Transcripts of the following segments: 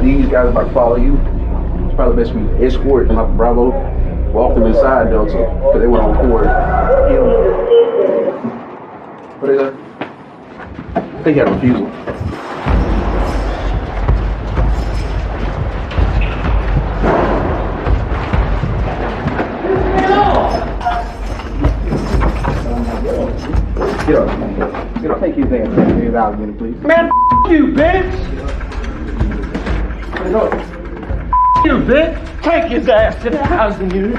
These guys are about to follow you. It's probably best we escort them up Bravo, walk them inside Delta, because they went on board. What is that? They got a refusal. Get up. Get up. Take his ass out again, please. Man, you, bitch! Get up. You, bitch! Take his ass to the housing unit.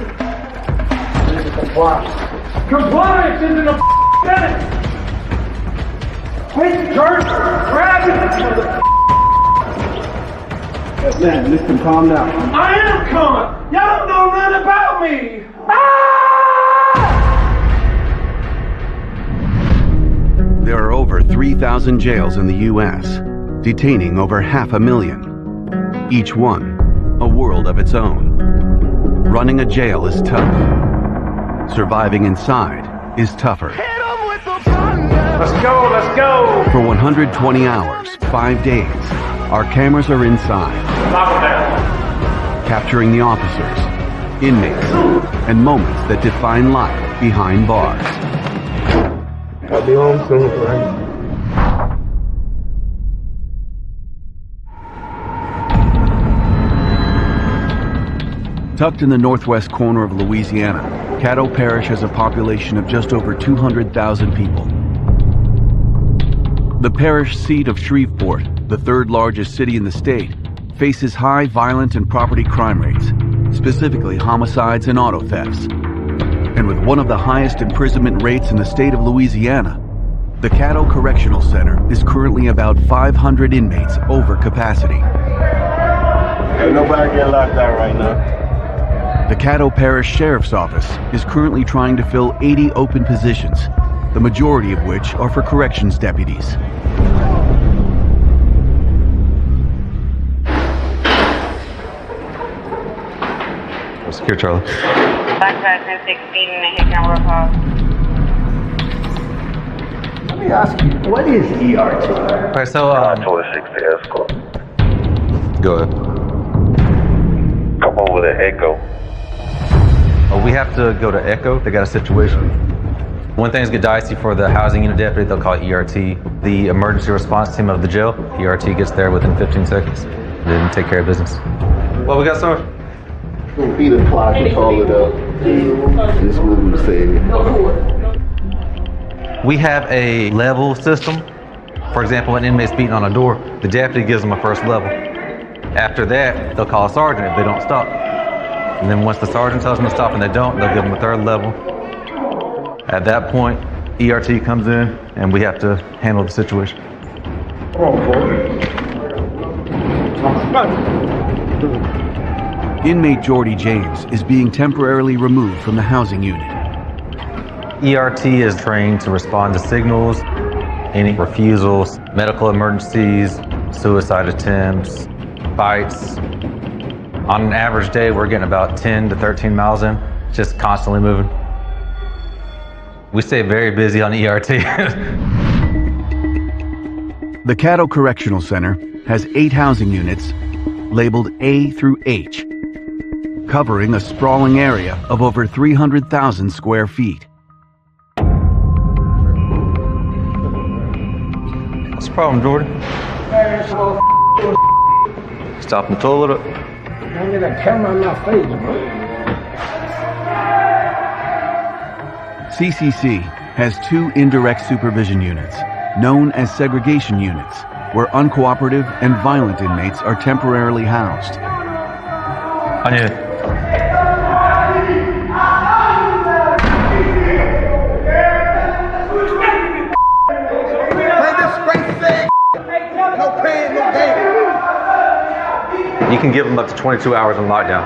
This is compliance. Compliance isn't a thing! Quick, Kurt! Grab it! Man, listen, calm down. I am calm! Y'all don't know nothing about me! Ah! There are over 3,000 jails in the U.S., detaining over 500,000. Each one, a world of its own. Running a jail is tough. Surviving inside is tougher. Let's go, let's go! For 120 hours, 5 days, our cameras are inside. Lock them down. Capturing the officers, inmates, and moments that define life behind bars. I'll be home soon, right? Tucked in the northwest corner of Louisiana, Caddo Parish has a population of just over 200,000 people. The parish seat of Shreveport, the third largest city in the state, faces high violent and property crime rates, specifically homicides and auto thefts. And with one of the highest imprisonment rates in the state of Louisiana, the Caddo Correctional Center is currently about 500 inmates over capacity. Ain't nobody getting locked out right now. The Caddo Parish Sheriff's Office is currently trying to fill 80 open positions, the majority of which are for corrections deputies. Secure, Charlie. Black person 16 and a hit camera call. Let me ask you, what is ERT? All right, so, go ahead. Come over to Echo. Oh, we have to go to Echo. They got a situation. When things get dicey for the housing unit deputy, they'll call it ERT. The emergency response team of the jail, ERT gets there within 15 seconds. They didn't take care of business. Well, we got some. Be the clock and call it up. This movie said. We have a level system. For example, when an inmate's beating on a door, the deputy gives them a first level. After that, they'll call a sergeant if they don't stop. And then once the sergeant tells them to stop and they don't, they'll give them a third level. At that point, ERT comes in and we have to handle the situation. Inmate Jordy James is being temporarily removed from the housing unit. ERT is trained to respond to signals, any refusals, medical emergencies, suicide attempts, fights. On an average day, we're getting about 10 to 13 miles in, just constantly moving. We stay very busy on ERT. The Caddo Correctional Center has 8 housing units labeled A through H, covering a sprawling area of over 300,000 square feet. What's the problem, Jordan? Stopping the toilet up. I need a camera in my face, bro. CCC has 2 indirect supervision units, known as segregation units, where uncooperative and violent inmates are temporarily housed. I need it. You can give him up to 22 hours in lockdown.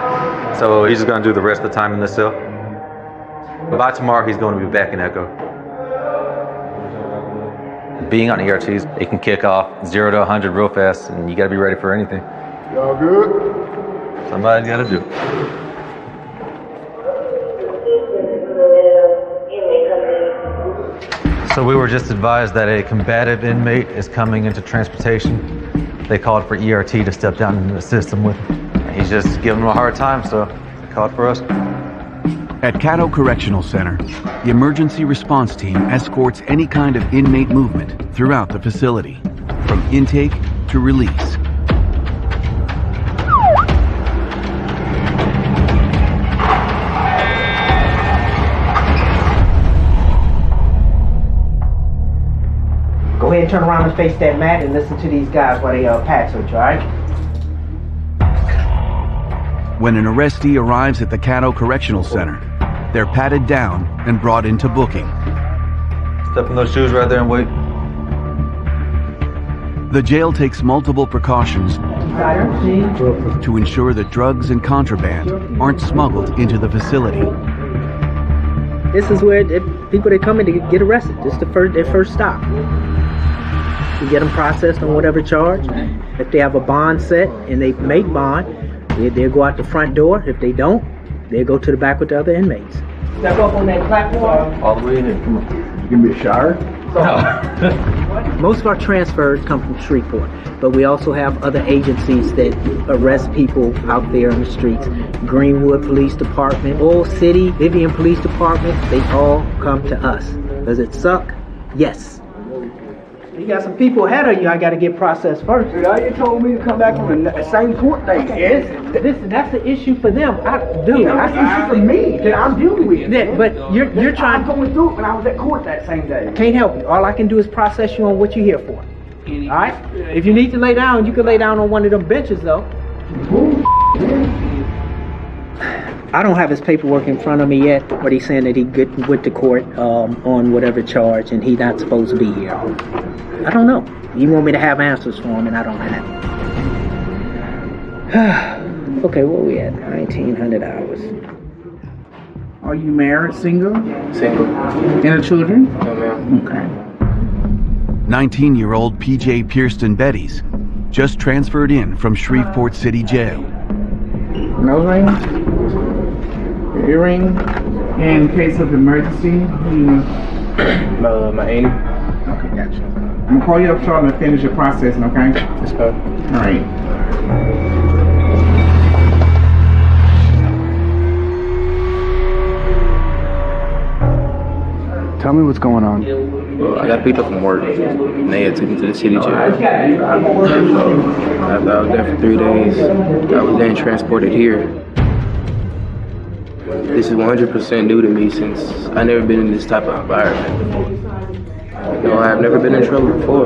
So he's just going to do the rest of the time in this cell. But by tomorrow, he's going to be back in Echo. Being on ERTs, it can kick off 0 to 100 real fast, and you got to be ready for anything. Y'all good? Somebody's got to do it. So we were just advised that a combative inmate is coming into transportation. They called for ERT to step down into the system with him. He's just giving them a hard time, so they called for us. At Caddo Correctional Center, the emergency response team escorts any kind of inmate movement throughout the facility, from intake to release. Go ahead and turn around and face that mat and listen to these guys while they pat search, all right? When an arrestee arrives at the Caddo Correctional Center, they're patted down and brought into booking. Step in those shoes right there and wait. The jail takes multiple precautions to ensure that drugs and contraband aren't smuggled into the facility. This is where people that come in to get arrested. This is their first stop. You get them processed on whatever charge. If they have a bond set and they make bond, they'll go out the front door. If they don't, they'll go to the back with the other inmates. Step up on that platform. All the way in there. Give me a shower. Most of our transfers come from Shreveport, but we also have other agencies that arrest people out there in the streets. Greenwood Police Department, Oil City, Vivian Police Department, they all come to us. Does it suck? Yes. You got some people ahead of you I got to get processed first. Dude, you told me to come back on the same court date. Yes. Listen, that's the issue for them. That's the issue for me that I'm dealing with. Yeah, but you're trying. I'm going through it when I was at court that same day. Can't help you. All I can do is process you on what you're here for. All right? If you need to lay down, you can lay down on one of them benches, though. I don't have his paperwork in front of me yet, but he's saying that he good with the court on whatever charge, and he's not supposed to be here. I don't know. You want me to have answers for him, and I don't have. Okay, where we at? 1,900 hours. Are you married, single? Single. Any children? No, ma'am. Okay. 19-year-old PJ Pierston Betties just transferred in from Shreveport City Jail. Nose ring? Earring? In case of emergency? My auntie. Okay, gotcha. I'm gonna call you up shortly to finish your processing, okay? Let's go. All right. Tell me what's going on. Well, I got picked up from work, and they had took me to the city jail. So, after I was there for 3 days, I was then transported here. This is 100% new to me since I never been in this type of environment. No, I've never been in trouble before.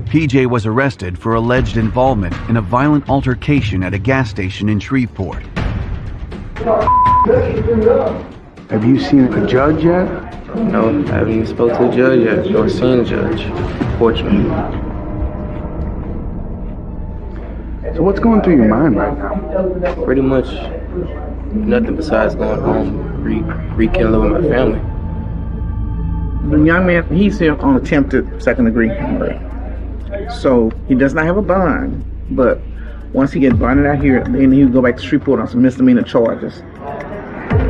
PJ was arrested for alleged involvement in a violent altercation at a gas station in Shreveport. Have you seen a judge yet? No, I haven't even spoke to the judge yet, nor seen the judge, fortunately. So what's going through your mind right now? Pretty much nothing besides going home, rekindling with my family. The young man, he's here on attempted second-degree murder. So he does not have a bond, but once he gets bonded out here, then he'll go back to Shreveport on some misdemeanor charges.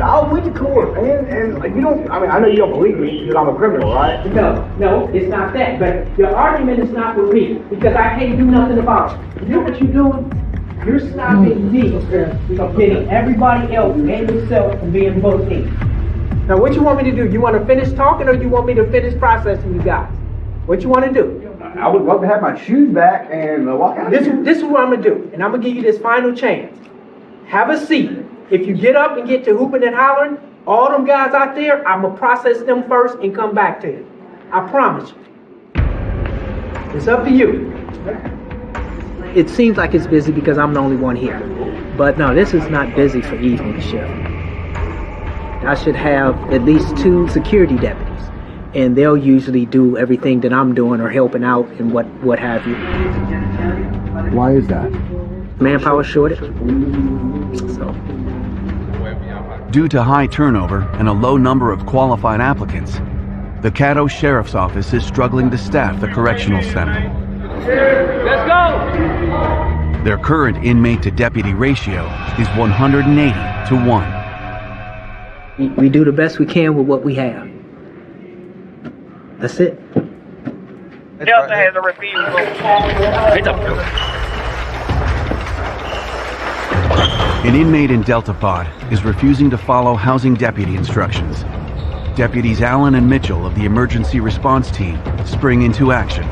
I went to court, man, and like, you don't, I mean, I know you don't believe me because I'm a criminal, right? No, it's not that. But your argument is not with me because I can't do nothing about it. You know what you're doing? You're stopping me from getting everybody else and yourself from being booked in. Now, what you want me to do? You want to finish talking or you want me to finish processing you guys? What you want to do? I would love to have my shoes back and walk out. This is what I'm going to do. And I'm going to give you this final chance. Have a seat. If you get up and get to hooping and hollering, all them guys out there, I'm going to process them first and come back to you. I promise you. It's up to you. It seems like it's busy because I'm the only one here. But no, this is not busy for evening shift. I should have at least 2 security deputies. And they'll usually do everything that I'm doing or helping out and what have you. Why is that? Manpower shortage. So. Due to high turnover and a low number of qualified applicants, the Caddo Sheriff's Office is struggling to staff the correctional center. Let's go! Their current inmate to deputy ratio is 180 to 1. We do the best we can with what we have. That's it. Delta has a refusal. An inmate in Delta Pod is refusing to follow housing deputy instructions. Deputies Allen and Mitchell of the emergency response team spring into action.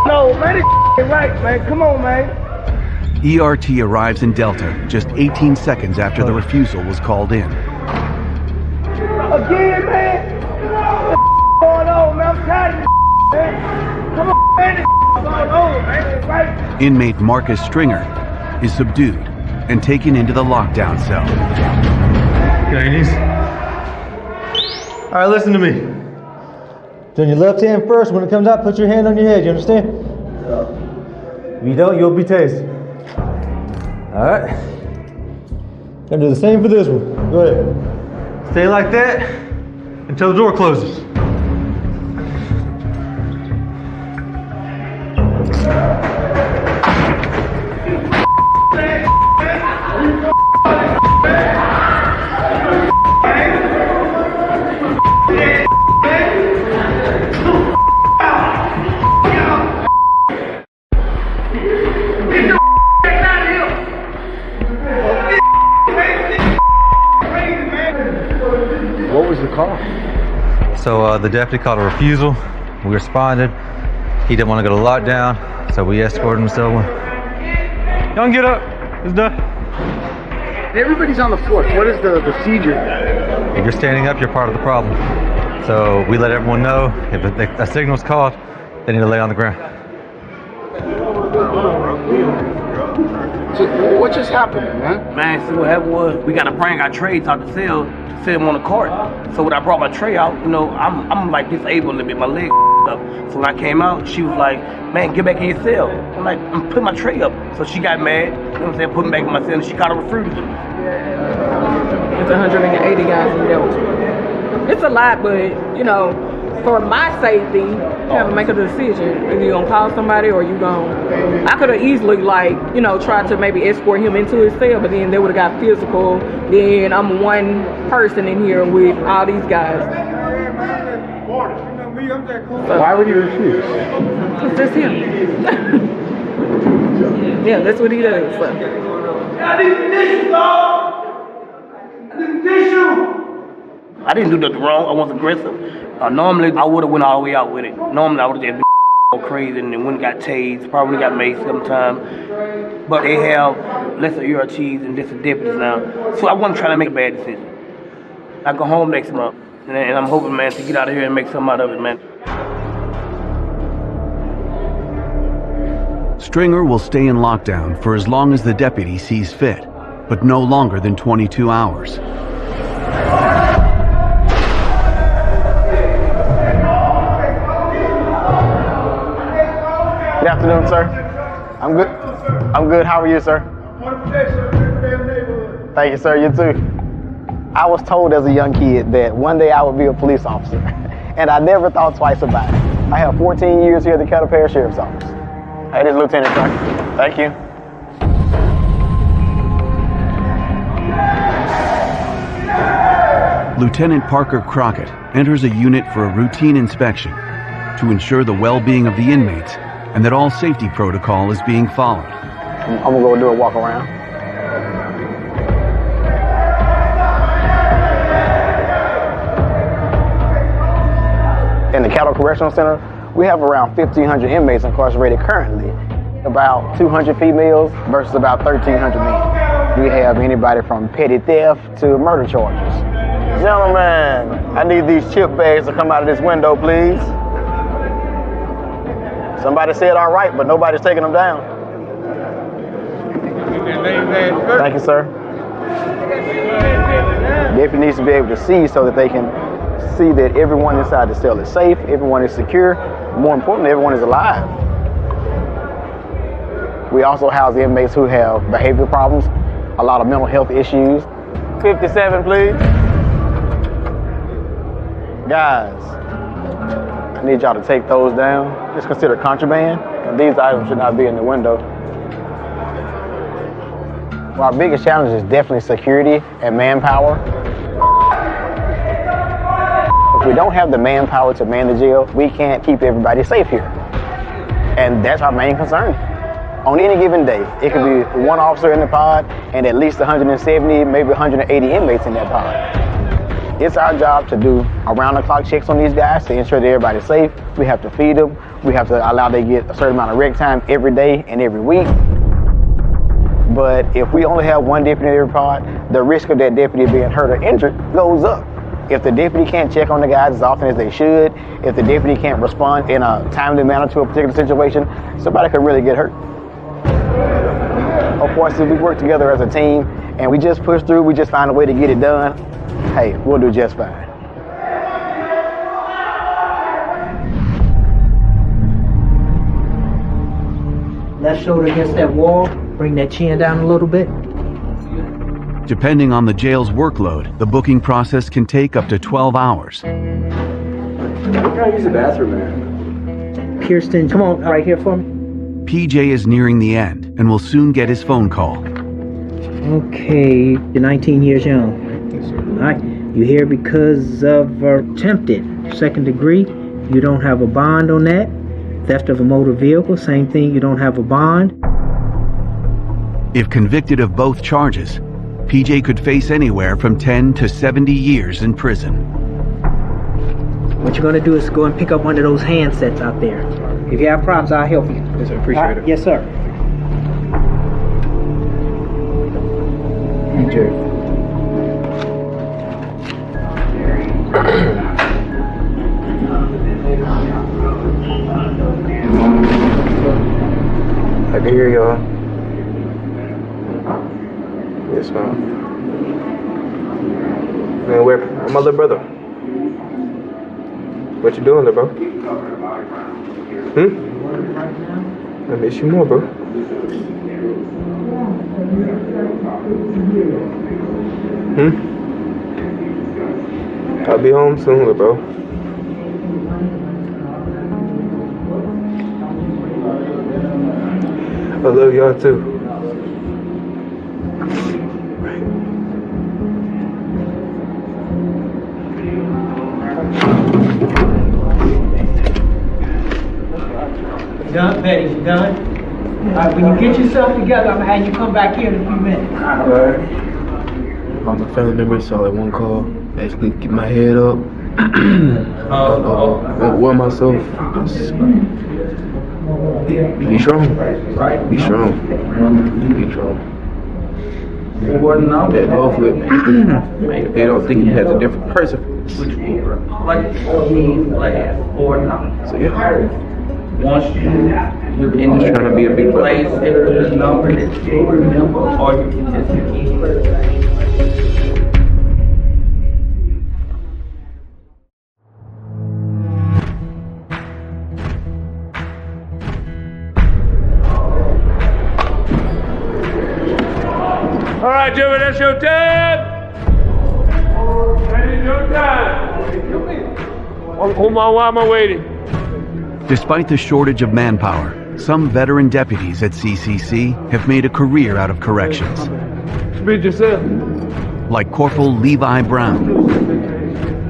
No, man, it's right, man. Come on, man. ERT arrives in Delta just 18 seconds after the refusal was called in. Again, man. What's going on, man? I'm tired of this, man. Come on, man. This going on, man. Right? Inmate Marcus Stringer is subdued and taken into the lockdown cell. Ladies. All right, listen to me. Turn your left hand first. When it comes out, put your hand on your head. You understand? If you don't, you'll be tased. All right. Gonna do the same for this one. Go ahead. Stay like that until the door closes. So the deputy called a refusal. We responded. He didn't want to go to lockdown, so we escorted him somewhere. Y'all can get up. It's done. Everybody's on the floor. What is the procedure? If you're standing up, you're part of the problem. So we let everyone know if a signal's called, they need to lay on the ground. So what just happened, man? Man, see what happened was we gotta bring our trays out the cell to set them on the cart. So when I brought my tray out, you know, I'm like disabled a little bit, my leg up. So when I came out, she was like, man, get back in your cell. I'm like, I'm putting my tray up. So she got mad, you know what I'm saying, put me back in my cell, and she caught a refusal. It's 180 guys in Delta. It's a lot, but, you know, for my safety, you have to make a decision. Either you're gonna call somebody or you gonna. I could have easily, like, you know, tried to maybe escort him into his cell, but then they would have got physical. Then I'm one person in here with all these guys. So, why would you refuse? It's just him. Yeah, that's what he does. So. I need the tissue, dog. I need the tissue. I didn't do nothing wrong. I wasn't aggressive. Normally, I would have went all the way out with it. Normally, I would have just been crazy and then went and got tased, probably got maced sometime. But they have lesser ERTs and lesser deputies now. So I wasn't trying to make a bad decision. I go home next month, and I'm hoping, man, to get out of here and make something out of it, man. Stringer will stay in lockdown for as long as the deputy sees fit, but no longer than 22 hours. Good afternoon, sir. I'm good. I'm good. How are you, sir? Thank you, sir. You too. I was told as a young kid that one day I would be a police officer, and I never thought twice about it. I have 14 years here at the Kettle Parish Sheriff's Office. Hey, this is Lieutenant, sir. Thank you. Lieutenant Parker Crockett enters a unit for a routine inspection to ensure the well-being of the inmates and that all safety protocol is being followed. I'm gonna go do a walk around. In the Cattle Correctional Center, we have around 1,500 inmates incarcerated currently. About 200 females versus about 1,300 men. We have anybody from petty theft to murder charges. Gentlemen, I need these chip bags to come out of this window, please. Somebody said all right, but nobody's taking them down. Thank you, sir. Deputy needs to be able to see so that they can see that everyone inside the cell is safe, everyone is secure, more importantly, everyone is alive. We also house the inmates who have behavioral problems, a lot of mental health issues. 57, please. Guys, I need y'all to take those down. It's considered contraband, and these items should not be in the window. Well, our biggest challenge is definitely security and manpower. we don't have the manpower to man the jail, we can't keep everybody safe here. And that's our main concern. On any given day, it could be one officer in the pod and at least 170, maybe 180 inmates in that pod. It's our job to do around-the-clock checks on these guys to ensure that everybody's safe. We have to feed them. We have to allow them to get a certain amount of rec time every day and every week. But if we only have one deputy in every pod, the risk of that deputy being hurt or injured goes up. If the deputy can't check on the guys as often as they should, if the deputy can't respond in a timely manner to a particular situation, somebody could really get hurt. Of course, if we work together as a team and we just push through, we just find a way to get it done, hey, we'll do just fine. Left shoulder against that wall. Bring that chin down a little bit. Depending on the jail's workload, the booking process can take up to 12 hours. Can I use the bathroom, man? Kirsten, come on, right here for me. PJ is nearing the end and will soon get his phone call. Okay, you're 19 years young. Yes, sir. All right, you're here because of attempted second degree. You don't have a bond on that. Theft of a motor vehicle, same thing, you don't have a bond. If convicted of both charges, PJ could face anywhere from 10 to 70 years in prison. What you're gonna do is go and pick up one of those handsets out there. If you have problems, I'll help you. Yes, sir. Appreciate it. Yes, sir. PJ. I can hear y'all. Yes, ma'am. Man, where my little brother? What you doing there, bro? I miss you more, bro. I'll be home soon, little bro. I love y'all too. Done, Betty, you done? All right, when you get yourself together, I'm gonna have you come back here in a few minutes. All right. All my family members saw like one call. Basically, keep my head up. Overwhelm myself. Be strong. Be strong. Be strong. That hopefully they don't think he has a different person. So yeah. Once you're in Just trying to be a big place, if there's a number that you remember, or you can just keep All right, Jimmy, that's your time. That is your time. Why am I waiting? Despite the shortage of manpower, some veteran deputies at CCC have made a career out of corrections. Speak yourself. Like Corporal Levi Brown.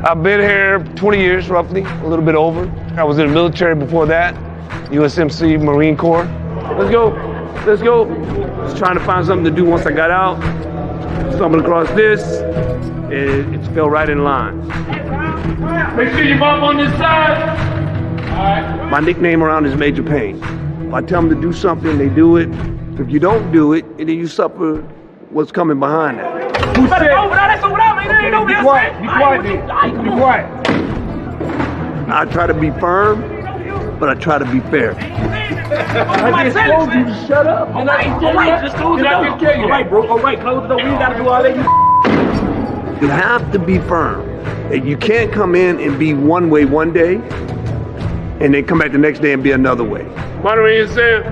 I've been here 20 years, roughly, a little bit over. I was in the military before that, USMC, Marine Corps. Let's go. Let's go. Just trying to find something to do once I got out. Stumbled across this. It fell right in line. Make sure you bump on this side. My nickname around is Major Pain. If I tell them to do something, they do it. If you don't do it, then you suffer what's coming behind that. Who said? Be quiet. Be quiet, dude. Be quiet. I try to be firm, but I try to be fair. I just told you to shut up. All right, just close the door. All right, bro. All right, close the door. We ain't got to do all that. You have to be firm. You can't come in and be one way one day, and then come back the next day and be another way. Monterey is saying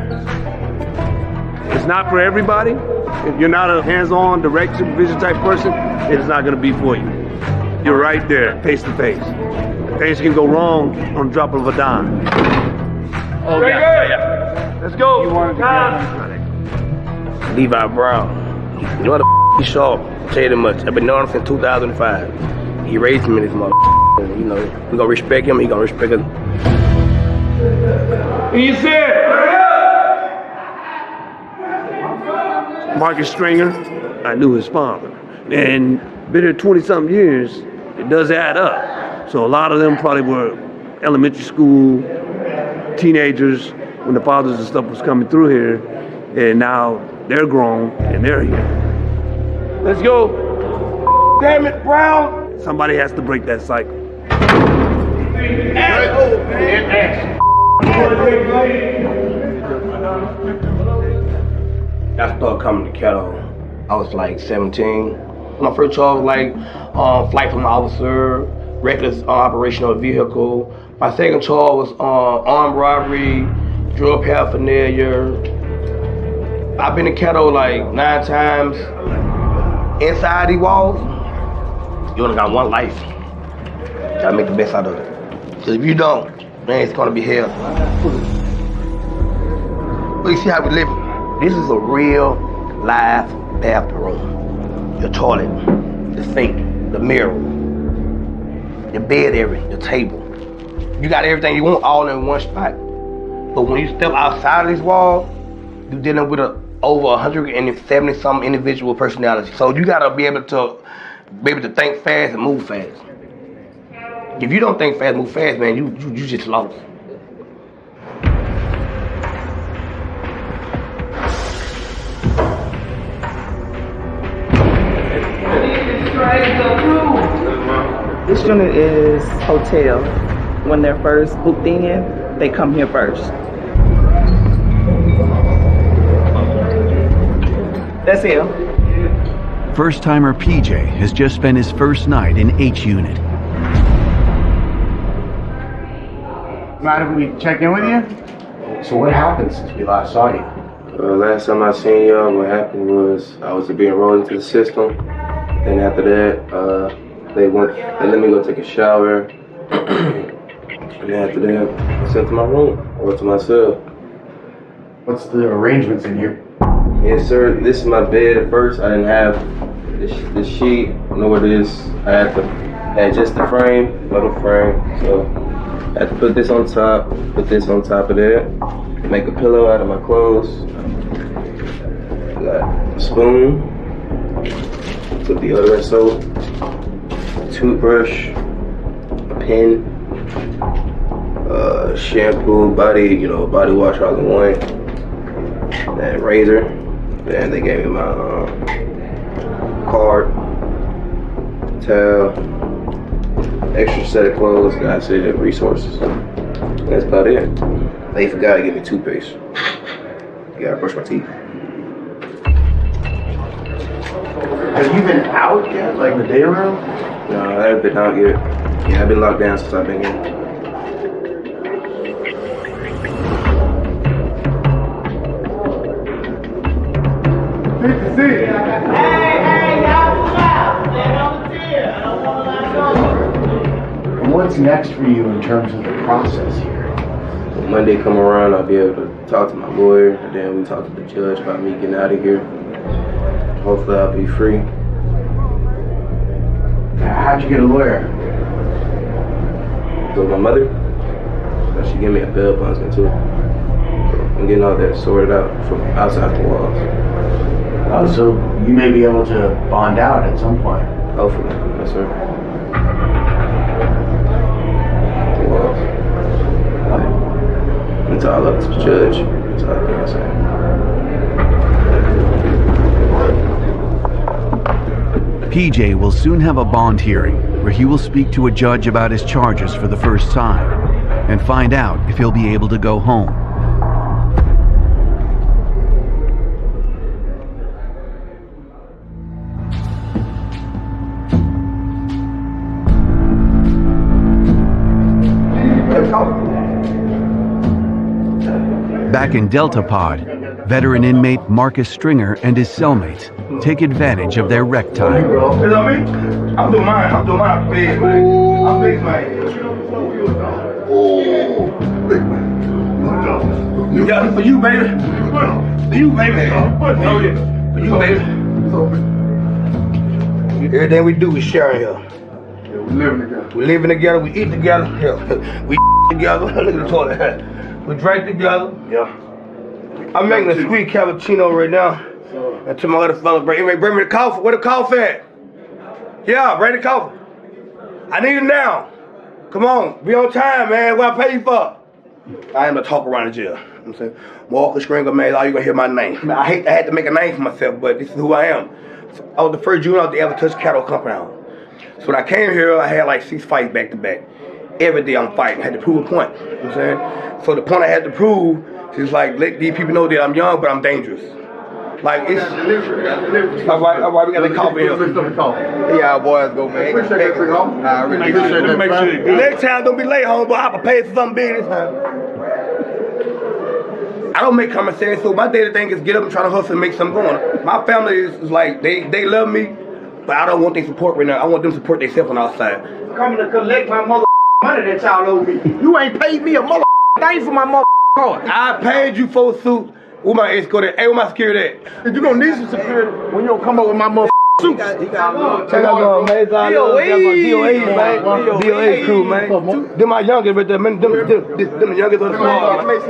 it's not for everybody. If you're not a hands-on, direct supervision type person, it's not going to be for you. You're right there, face to face. Things can go wrong on the drop of a dime. Oh, yeah. Let's go. Levi Brown. You know what the sharp? I'll tell you that much. I've been knowing him since 2005. He raised me this mother. You know, we gonna respect him. He gonna respect us. He said, Marcus Stringer, I knew his father. And been here 20-something years, it does add up. So a lot of them probably were elementary school, teenagers, when the fathers and stuff was coming through here. And now they're grown and they're here. Let's go. Damn it, Brown. Somebody has to break that cycle. I started coming to Kettle. I was like 17. My first charge was like flight from an officer, reckless operation of a vehicle. My second charge was armed robbery, drug paraphernalia. I've been to Kettle like 9 times. Inside these walls, you only got one life. Gotta make the best out of it. Cause if you don't, man, it's gonna be hell. But you see how we live? This is a real live bathroom. Your toilet, the sink, the mirror, your bed area, your table. You got everything you want all in one spot. But when you step outside of this wall, you're dealing with over 170-something individual personalities. So you gotta be able to think fast and move fast. If you don't think fast, move fast, man, you just lost. This unit is hotel. When they're first booked in, they come here first. That's him. First-timer PJ has just spent his first night in H Unit. Mind if we check in with you? So what happened since we last saw you? Last time I seen y'all, what happened was I was being enrolled into the system. Then after that, they let me go take a shower. And then after that, I sent to my room or to my cell. What's the arrangements in here? Yes, sir. This is my bed at first. I didn't have the sheet, nor this. I had just the frame, metal frame. So I had to put this on top, put this on top of that, make a pillow out of my clothes. I got a spoon, put deodorant soap, toothbrush, a pen, shampoo, body wash all in one, and razor. Then they gave me my card, towel, extra set of clothes, God said resources. That's about it. They forgot to give me toothpaste. You gotta brush my teeth. Have you been out yet, like in the day room? No, I haven't been out yet. Yeah, I've been locked down since I've been here. Good to see you. And what's next for you in terms of the process here? When Monday come around, I'll be able to talk to my lawyer, and then we talk to the judge about me getting out of here. Hopefully I'll be free. How'd you get a lawyer? So my mother, she gave me a bail bondsman too. I'm getting all that sorted out from outside the walls. Oh, so you may be able to bond out at some point. Hopefully, yes sir. The walls. It's all up to the judge. That's all I can say. PJ will soon have a bond hearing where he will speak to a judge about his charges for the first time and find out if he'll be able to go home. Back in Delta Pod, veteran inmate Marcus Stringer and his cellmates take advantage of their rec time. You know what I mean? I'm doing mine big, man. I'm big, man. You got it for you, baby. For you, baby. For you, baby. Everything we do, we share here. We living together. We living together, we eat together, yeah. We together, look at the toilet. We drink together. Yeah. I'm making a sweet cappuccino right now. And to my other fellas, bring me the coffee. Where the coffee at? Yeah, bring the coffee. I need it now. Come on, be on time, man. What I pay you for? I am a talk around the jail. You know what I'm saying? Walk the stringer, man, all you gonna hear my name. I had to make a name for myself, but this is who I am. So I was the first juvenile to ever touch cattle compound. So when I came here, I had like 6 fights back to back. Every day I'm fighting, I had to prove a point. You know what I'm saying? So the point I had to prove is like, let these people know that I'm young, but I'm dangerous. Like, it's... All right, we got the coffee here. Yeah, boys, go, man. Appreciate that, I really appreciate that. Next time, don't be late, homeboy. I prepare for something big this time. I don't make commissary, so my daily thing is get up and try to hustle and make something going. My family is like, they love me, but I don't want their support right now. I want them to support themselves on the outside. Coming to collect my mother money that y'all owe me. You ain't paid me a mother thing for my mother card. I paid you for a suit. Where my escort at? Hey, where my security at? You gonna need some security when you don't come up with my mother suit. Check out man. DOA, man. DOA crew, man. Them my youngest right there, man. Them the youngest of the squad. 5 minutes.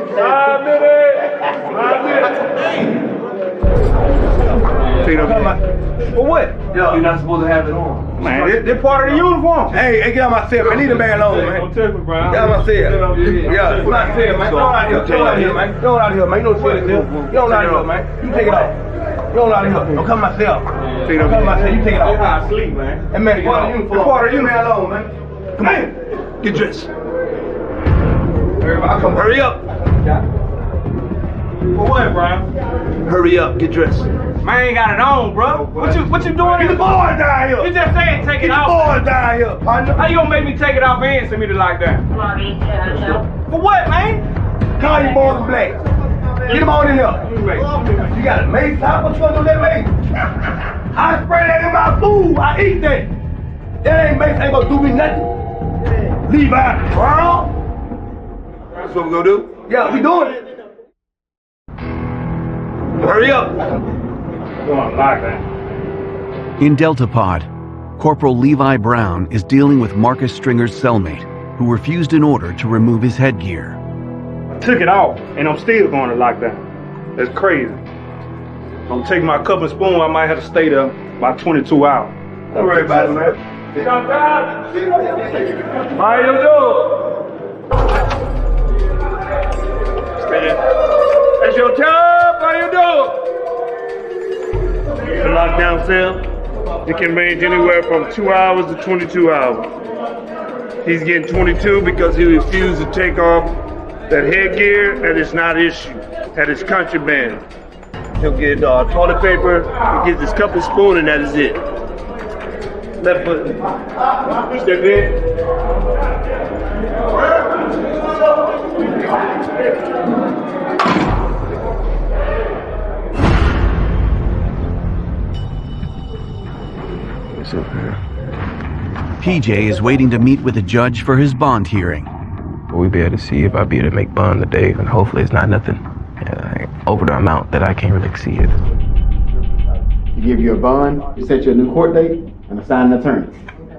For what? Yeah. You're not supposed to have it on. Man, they're part of the uniform. Hey, get out my cell, man. I need a man alone, man. Don't touch me, bro. Get out my cell. Yeah, it's my cell, man. Go out here, man. Go out here, man. You know what it is. Go out here, man. You take it off. Go out here. Don't come my cell. Don't come my cell. You take it off. I sleep, man. And man, part of the uniform alone, man. Come on. Get dressed. Everybody, come hurry up. For what, bro? Hurry up. Get dressed. Man, ain't got it on, bro. What you doing? Get the boys down here. You just saying take it off. Get the boys down here, partner. How you gonna make me take it off and send me to lockdown? For what, man? Call your boys black. Get them on in here. You got a mace top? What you gonna do with that mace? I spray that in my food. I eat that. That ain't mace. Ain't gonna do me nothing. Leave out, bro. That's what we gonna do? Yeah, we doing it. Hurry up. In Delta Pod, Corporal Levi Brown is dealing with Marcus Stringer's cellmate, who refused an order to remove his headgear. I took it off, and I'm still going to lockdown. That's crazy. Don't take my cup and spoon, I might have to stay there about 22 hours. Don't worry about it, man. How you doing? That's your job, how you doing? The lockdown cell, it can range anywhere from 2 hours to 22 hours. He's getting 22 because he refused to take off that headgear that is not issued, that is contraband. He'll get toilet paper, he gets his cup and spoon, and that is it. Left foot. Step in. PJ is waiting to meet with a judge for his bond hearing. We'll be able to see if I'll be able to make bond today, and hopefully it's not nothing over the amount that I can't really see it. You give you a bond, you set you a new court date, and assign an attorney.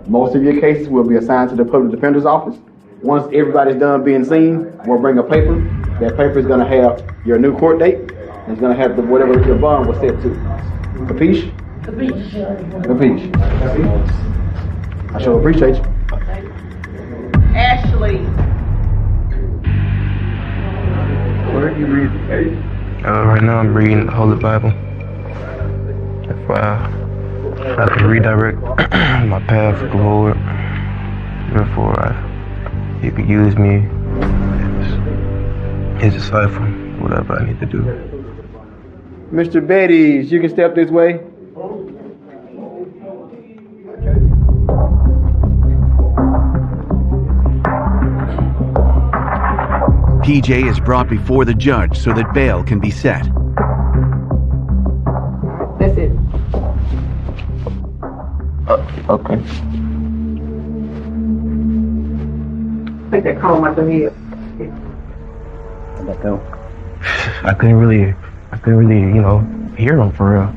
Most of your cases will be assigned to the public defender's office. Once everybody's done being seen, we'll bring a paper. That paper is going to have your new court date, and it's going to have whatever your bond was set to. Capiche? Capiche. I sure appreciate you. Ashley. What are you reading? Right now I'm reading the Holy Bible. If I can redirect my path forward, therefore he could use me as his disciple, whatever I need to do. Mr. Betty's, you can step this way. PJ is brought before the judge so that bail can be set. That's it. Okay. Take that comb out the head. Let go. I couldn't really, hear him for real.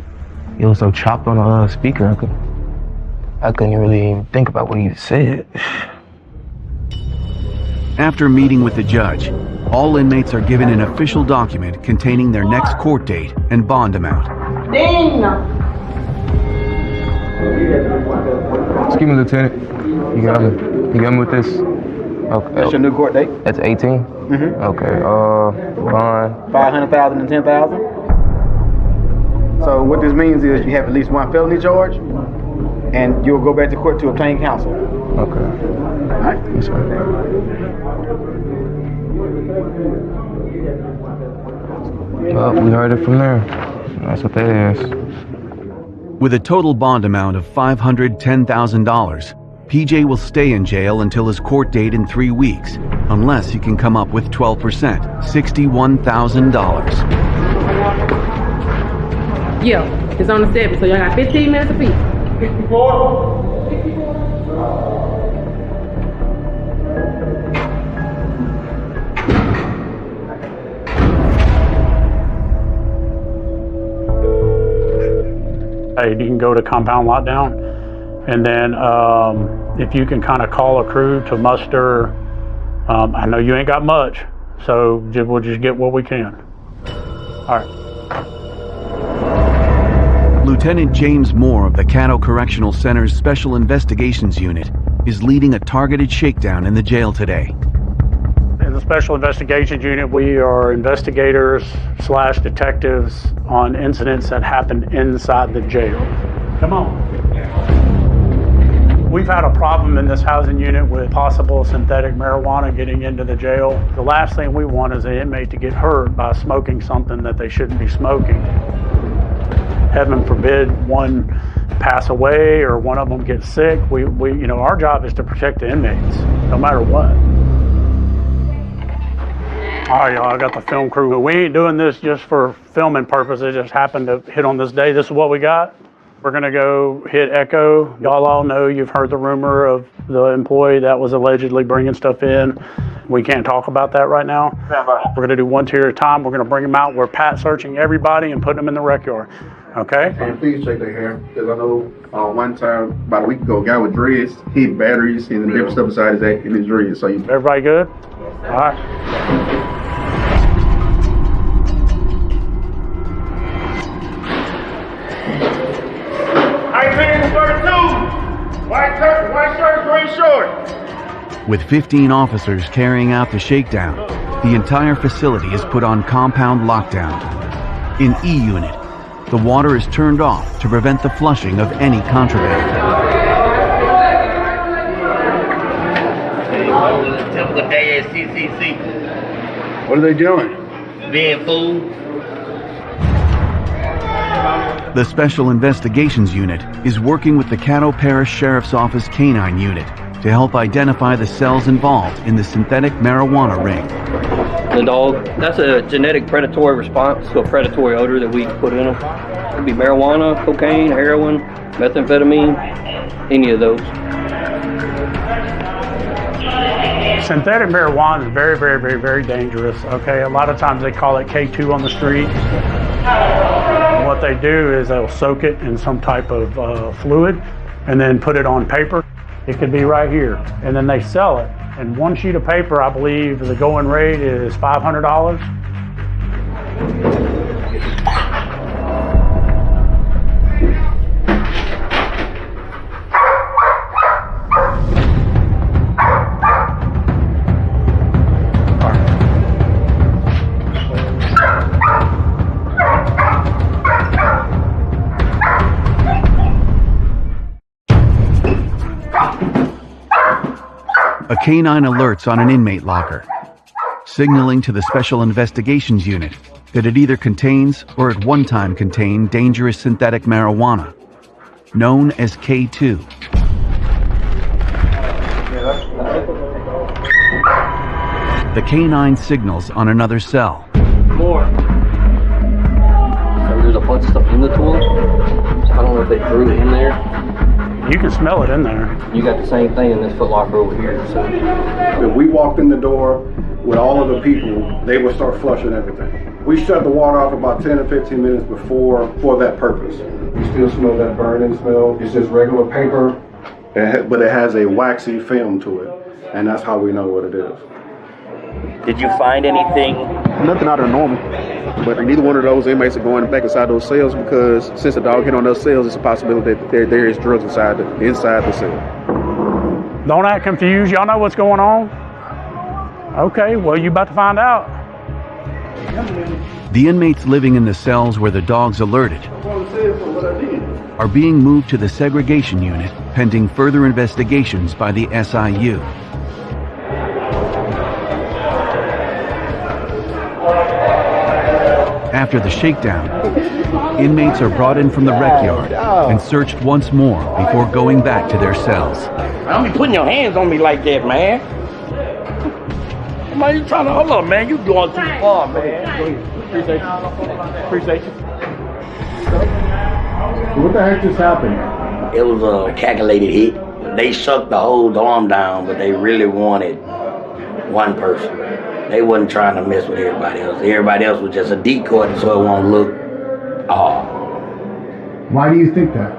He was so chopped on the speaker. I couldn't really even think about what he said. After meeting with the judge, all inmates are given an official document containing their next court date and bond amount. Excuse me, Lieutenant. You got me with this? Okay. That's your new court date? That's 18? Mm-hmm. Okay, bond. 500,000 and 10,000. So what this means is you have at least one felony charge, and you'll go back to court to obtain counsel. Okay. All right? Yes, sir. Well, we heard it from there. That's what that is. With a total bond amount of $510,000, PJ will stay in jail until his court date in 3 weeks, unless he can come up with 12%, $61,000. Yeah, it's on the 7, so y'all got 15 minutes apiece. 54. You can go to compound lockdown, and then if you can kind of call a crew to muster, I know you ain't got much, so we'll just get what we can. All right. Lieutenant James Moore of the Caddo Correctional Center's Special Investigations Unit is leading a targeted shakedown in the jail today. In the Special Investigations Unit, we are investigators / detectives on incidents that happen inside the jail. Come on. We've had a problem in this housing unit with possible synthetic marijuana getting into the jail. The last thing we want is an inmate to get hurt by smoking something that they shouldn't be smoking. Heaven forbid one pass away or one of them gets sick. We our job is to protect the inmates, no matter what. All right, y'all, I got the film crew. We ain't doing this just for filming purposes. It just happened to hit on this day. This is what we got. We're gonna go hit Echo. Y'all all know, you've heard the rumor of the employee that was allegedly bringing stuff in. We can't talk about that right now. We're gonna do one tier at a time. We're gonna bring them out. We're pat searching everybody and putting them in the rec yard. Okay? And please check their hair, because I know one time, about a week ago, a guy with dreads hid batteries and different stuff beside his in his dreads. So everybody good? All right. White shirt, green short. With 15 officers carrying out the shakedown, the entire facility is put on compound lockdown. In E Unit, the water is turned off to prevent the flushing of any contraband. Typical day at CCC. What are they doing? Being fooled. The Special Investigations Unit is working with the Caddo Parish Sheriff's Office Canine Unit to help identify the cells involved in the synthetic marijuana ring. The dog, that's a genetic predatory response to a predatory odor that we put in them. It could be marijuana, cocaine, heroin, methamphetamine, any of those. Synthetic marijuana is very, very, very, very dangerous. Okay, a lot of times they call it K2 on the street. What they do is they'll soak it in some type of fluid and then put it on paper. It could be right here, and then they sell it. And one sheet of paper, I believe, the going rate is $500. A canine alerts on an inmate locker, signaling to the Special Investigations Unit that it either contains or at one time contained dangerous synthetic marijuana, known as K2. The canine signals on another cell. More. So there's a bunch of stuff in the toilet. So I don't know if they threw it in there. You can smell it in there. You got the same thing in this Foot Locker over here. So if we walked in the door with all of the people, they would start flushing everything. We shut the water off about 10 to 15 minutes for that purpose. You still smell that burning smell. It's just regular paper but it has a waxy film to it, and that's how we know what it is. Did you find anything? Nothing out of the normal, but neither one of those inmates are going back inside those cells because since the dog hit on those cells, it's a possibility that there is drugs inside the cell. Don't act confused. Y'all know what's going on? Okay, well, you about to find out. The inmates living in the cells where the dogs alerted are being moved to the segregation unit pending further investigations by the SIU. After the shakedown, inmates are brought in from the rec yard and searched once more before going back to their cells. Don't be putting your hands on me like that, man. Man, you trying to hold up, man. You going too far, man. Appreciate you. What the heck just happened? It was a calculated hit. They shut the whole dorm down, but they really wanted one person. They wasn't trying to mess with everybody else. Everybody else was just a decoy so it won't look off. Why do you think that?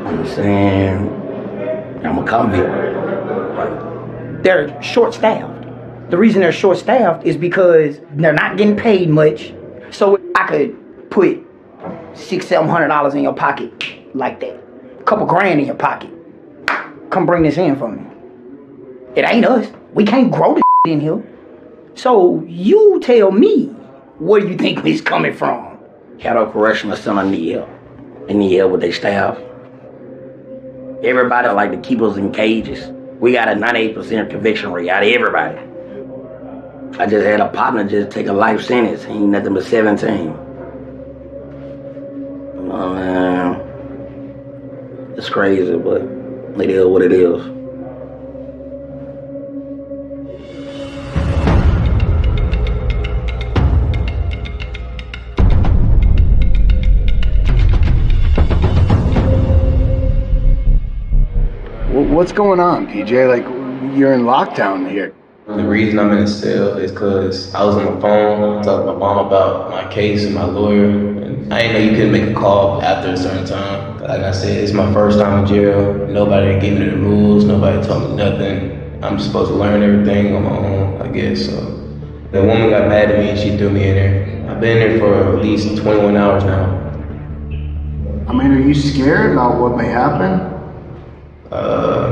I'm saying I'm a convict. They're short-staffed. The reason they're short-staffed is because they're not getting paid much. So I could put $600-700 in your pocket like that. A couple grand in your pocket. Come bring this in for me. It ain't us. We can't grow this in here. So you tell me where you think it's coming from. Cattle Correctional Center need help. They need help with their staff. Everybody like to keep us in cages. We got a 98% conviction rate out of everybody. I just had a partner just take a life sentence. He ain't nothing but 17. Oh man, it's crazy, but it is what it is. What's going on, PJ? Like, you're in lockdown here. The reason I'm in a cell is because I was on the phone talking to my mom about my case and my lawyer. And I didn't know you couldn't make a call after a certain time. Like I said, it's my first time in jail. Nobody gave me the rules. Nobody told me nothing. I'm just supposed to learn everything on my own, I guess. So the woman got mad at me and she threw me in there. I've been in there for at least 21 hours now. I mean, are you scared about what may happen?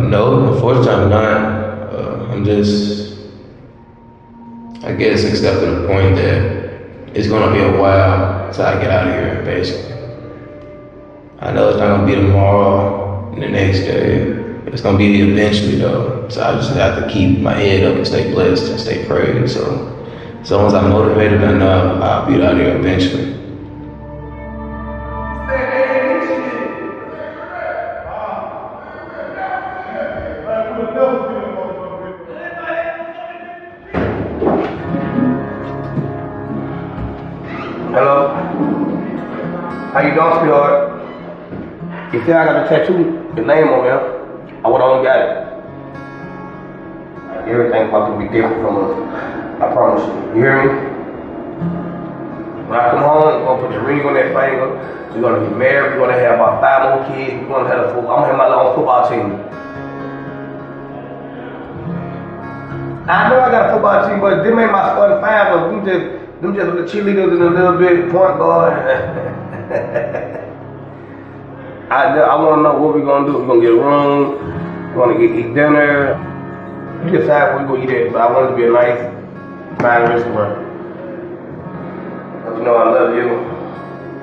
No, unfortunately I'm not. I'm just, I guess, accepting the point that it's gonna be a while till I get out of here, basically. I know it's not gonna be tomorrow and the next day. It's gonna be eventually though. So I just have to keep my head up and stay blessed and stay prayed. So as long as I'm motivated, I know I'll be out here eventually. Hello? How you doing, sweetheart? You see I got a tattoo, your name on there. I went on and got it. Everything about to be different from us. I promise you. You hear me? When I come home, I'm gonna put the ring on that finger. We're gonna get married. We're gonna have about 5 more kids. We're gonna have I'm gonna have my own football team. I know I got a football team, but them ain't my starting five. But them just the cheerleaders and a little bit point guard. I want to know what we're gonna do. We're gonna get a room. We're gonna eat dinner. You decide where we're gonna eat at, but I want it to be a nice, fine restaurant. Cause you know I love you.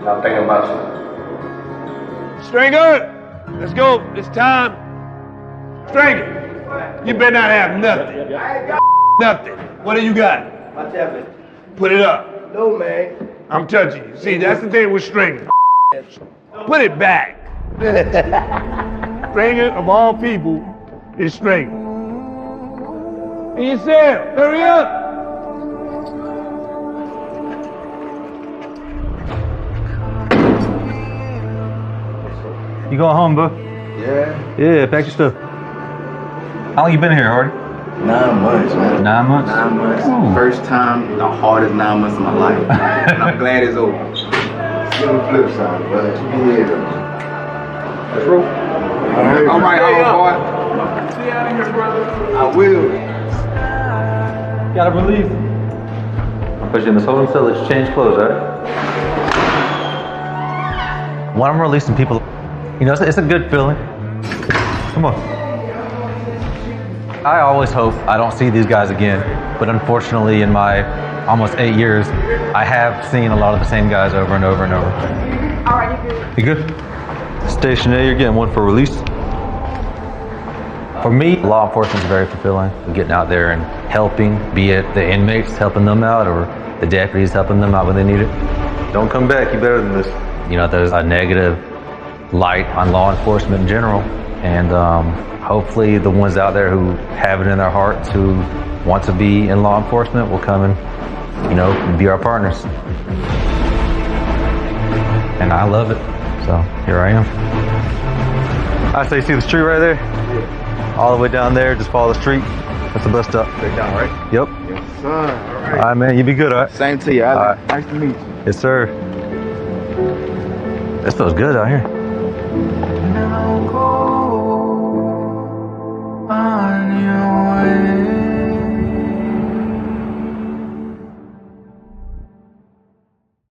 I'm thinking about you. Stringer, let's go. It's time. Stringer, you better not have nothing. Nothing. What do you got? My tablet. Put it up. No, man. I'm touching you. See, that's the thing with Stringer. Put it back. Stringer, of all people, is Stringer. In your cell. Hurry up. You going home, bro? Yeah. Yeah, pack your stuff. How long you been here, Hardy? 9 months, man. 9 months? 9 months. Ooh. First time, the hardest 9 months of my life. And I'm glad it's over. Still the flip side, brother. Keep your head up. That's true. All right, homeboy. See you out of here, brother. I will. Gotta release. I'll put you in this holding cell. Let's change clothes, alright? When I'm releasing people, you know, it's a good feeling. Come on. I always hope I don't see these guys again, but unfortunately in my almost 8 years, I have seen a lot of the same guys over and over and over. All right, You good? Station A, you're getting one for release. For me, law enforcement is very fulfilling. Getting out there and helping, be it the inmates helping them out or the deputies helping them out when they need it. Don't come back, you better than this. You know, there's a negative light on law enforcement in general, and hopefully the ones out there who have it in their hearts, who want to be in law enforcement, will come and, you know, be our partners. And I love it, so here I am. I say, you see the street right there? All the way down there, just follow the street. That's the bus stop. Straight down, right? Yep. Yes, sir. All right, man, you be good, all right? Same to you. Right. Nice to meet you. Yes, sir. This feels good out here.